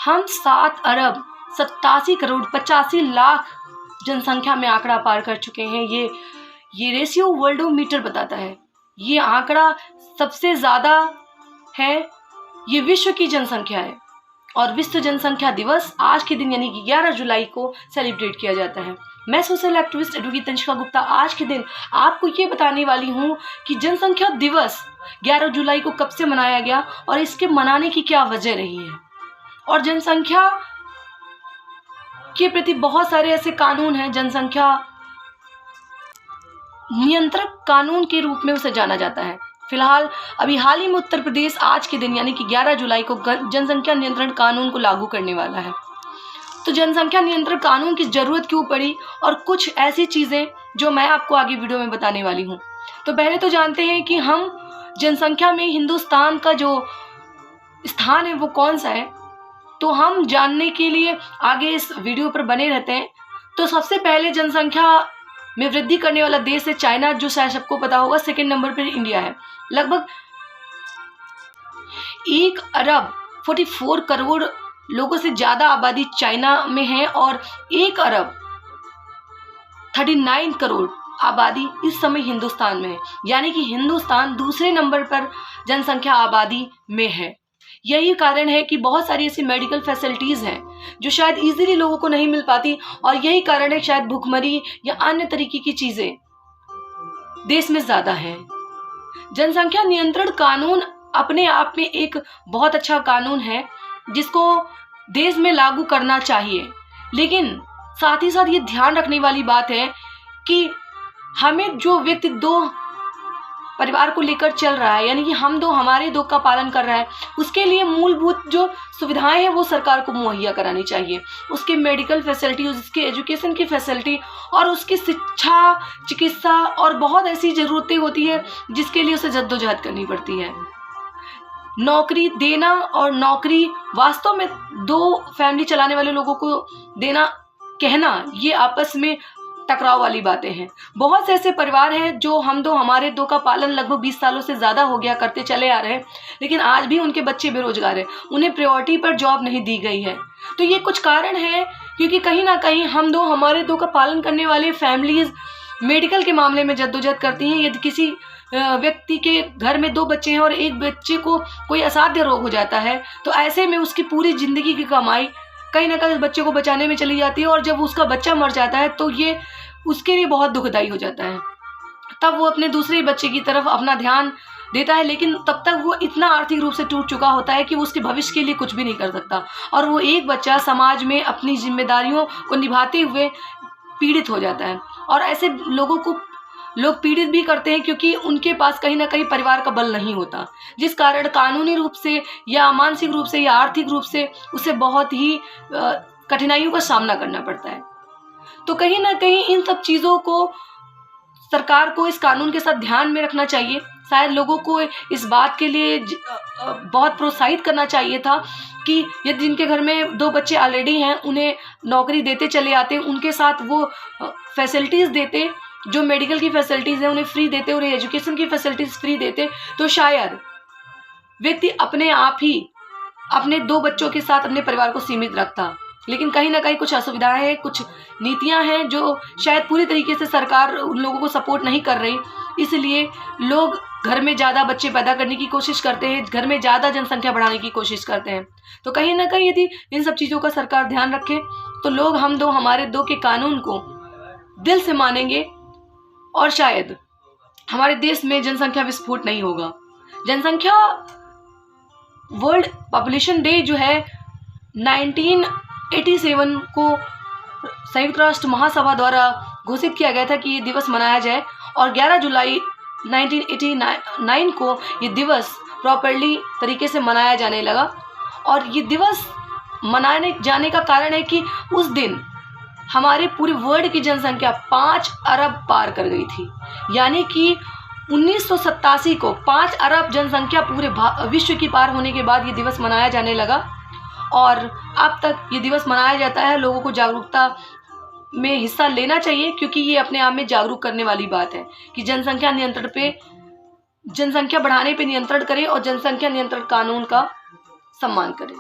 हम 7 अरब 87 करोड़ 85 लाख जनसंख्या में आंकड़ा पार कर चुके हैं। ये रेशियो वर्ल्डोमीटर बताता है। ये आंकड़ा सबसे ज़्यादा है, ये विश्व की जनसंख्या है। और विश्व जनसंख्या दिवस आज के दिन यानी कि 11 जुलाई को सेलिब्रेट किया जाता है। मैं social activist advocate Tanishka Gupta आज के दिन आपको ये बताने वाली हूँ कि जनसंख्या दिवस 11 जुलाई को कब से मनाया गया और इसके मनाने की क्या वजह रही है। और जनसंख्या के प्रति बहुत सारे ऐसे कानून हैं, जनसंख्या नियंत्रक कानून के रूप में उसे जाना जाता है। फिलहाल अभी हाल ही में उत्तर प्रदेश आज के दिन यानी कि 11 जुलाई को जनसंख्या नियंत्रण कानून को लागू करने वाला है। तो जनसंख्या नियंत्रण कानून की ज़रूरत क्यों पड़ी और कुछ ऐसी चीज़ें जो मैं आपको आगे वीडियो में बताने वाली हूँ। तो पहले तो जानते हैं कि हम जनसंख्या में हिंदुस्तान का जो स्थान है वो कौन सा है। तो हम जानने के लिए आगे इस वीडियो पर बने रहते हैं। तो सबसे पहले जनसंख्या में वृद्धि करने वाला देश है चाइना, जो शायद सबको पता होगा। सेकेंड नंबर पर इंडिया है। लगभग 1 अरब 44 करोड़ लोगों से ज़्यादा आबादी चाइना में है और 1 अरब 39 करोड़ आबादी इस समय हिंदुस्तान में है। यानी कि हिंदुस्तान दूसरे नंबर पर जनसंख्या आबादी में है। यही कारण है कि बहुत सारी ऐसी मेडिकल फैसिलिटीज़ हैं जो शायद इजीली लोगों को नहीं मिल पाती और यही कारण है शायद भुखमरी या अन्य तरीके की चीज़ें देश में ज़्यादा हैं। जनसंख्या नियंत्रण कानून अपने आप में एक बहुत अच्छा कानून है जिसको देश में लागू करना चाहिए, लेकिन साथ ही साथ ये ध्यान रखने वाली बात है कि हमें जो व्यक्ति 2 परिवार को लेकर चल रहा है यानी कि हम 2 हमारे 2 का पालन कर रहा है, उसके लिए मूलभूत जो सुविधाएं हैं वो सरकार को मुहैया करानी चाहिए। उसके मेडिकल फैसिलिटी, उसके एजुकेशन की फैसिलिटी और उसकी शिक्षा, चिकित्सा और बहुत ऐसी ज़रूरतें होती है जिसके लिए उसे जद्दोजहद करनी पड़ती है। नौकरी देना और नौकरी वास्तव में 2 फैमिली चलाने वाले लोगों को देना कहना ये आपस में टकराव वाली बातें हैं। बहुत से ऐसे परिवार हैं जो हम 2 हमारे 2 का पालन लगभग 20 सालों से ज़्यादा हो गया करते चले आ रहे हैं, लेकिन आज भी उनके बच्चे बेरोजगार हैं, उन्हें प्रायोरिटी पर जॉब नहीं दी गई है। तो ये कुछ कारण है क्योंकि कहीं ना कहीं हम 2 हमारे 2 का पालन करने वाले फैमिलीज़ मेडिकल के मामले में जद्दोजहद करती हैं। यदि किसी व्यक्ति के घर में 2 बच्चे हैं और एक बच्चे को कोई असाध्य रोग हो जाता है तो ऐसे में उसकी पूरी ज़िंदगी की कमाई कहीं ना कहीं उस बच्चे को बचाने में चली जाती है और जब उसका बच्चा मर जाता है तो ये उसके लिए बहुत दुखदाई हो जाता है। तब वो अपने दूसरे बच्चे की तरफ अपना ध्यान देता है, लेकिन तब तक वो इतना आर्थिक रूप से टूट चुका होता है कि वो उसके भविष्य के लिए कुछ भी नहीं कर सकता और वो एक बच्चा समाज में अपनी जिम्मेदारियों को निभाते हुए पीड़ित हो जाता है। और ऐसे लोगों को लोग पीड़ित भी करते हैं क्योंकि उनके पास कहीं ना कहीं परिवार का बल नहीं होता, जिस कारण कानूनी रूप से या मानसिक रूप से या आर्थिक रूप से उसे बहुत ही कठिनाइयों का सामना करना पड़ता है। तो कहीं ना कहीं इन सब चीज़ों को सरकार को इस कानून के साथ ध्यान में रखना चाहिए। शायद लोगों को इस बात के लिए बहुत प्रोत्साहित करना चाहिए था कि यदि जिनके घर में 2 बच्चे ऑलरेडी हैं उन्हें नौकरी देते चले आते, उनके साथ वो फैसिलिटीज़ देते, जो मेडिकल की फैसिलिटीज़ हैं उन्हें फ्री देते, उन्हें एजुकेशन की फैसिलिटीज़ फ्री देते, तो शायद व्यक्ति अपने आप ही अपने 2 बच्चों के साथ अपने परिवार को सीमित रखता। लेकिन कहीं ना कहीं कुछ असुविधाएं हैं, कुछ नीतियां हैं जो शायद पूरी तरीके से सरकार उन लोगों को सपोर्ट नहीं कर रही, इसलिए लोग घर में ज़्यादा बच्चे पैदा करने की कोशिश करते हैं, घर में ज़्यादा जनसंख्या बढ़ाने की कोशिश करते हैं। तो कहीं ना कहीं यदि इन सब चीज़ों का सरकार ध्यान रखे तो लोग हम 2 हमारे 2 के कानून को दिल से मानेंगे और शायद हमारे देश में जनसंख्या विस्फोट नहीं होगा। जनसंख्या वर्ल्ड पॉपुलेशन डे जो है 1987 को संयुक्त राष्ट्र महासभा द्वारा घोषित किया गया था कि ये दिवस मनाया जाए और 11 जुलाई 1989 को ये दिवस प्रॉपरली तरीके से मनाया जाने लगा। और ये दिवस मनाने जाने का कारण है कि उस दिन हमारे पूरे वर्ल्ड की जनसंख्या 5 अरब पार कर गई थी। यानी कि 1987 को 5 अरब जनसंख्या पूरे विश्व की पार होने के बाद ये दिवस मनाया जाने लगा और अब तक ये दिवस मनाया जाता है। लोगों को जागरूकता में हिस्सा लेना चाहिए क्योंकि ये अपने आप में जागरूक करने वाली बात है कि जनसंख्या नियंत्रण पे, जनसंख्या बढ़ाने पे नियंत्रण करें और जनसंख्या नियंत्रण कानून का सम्मान करें।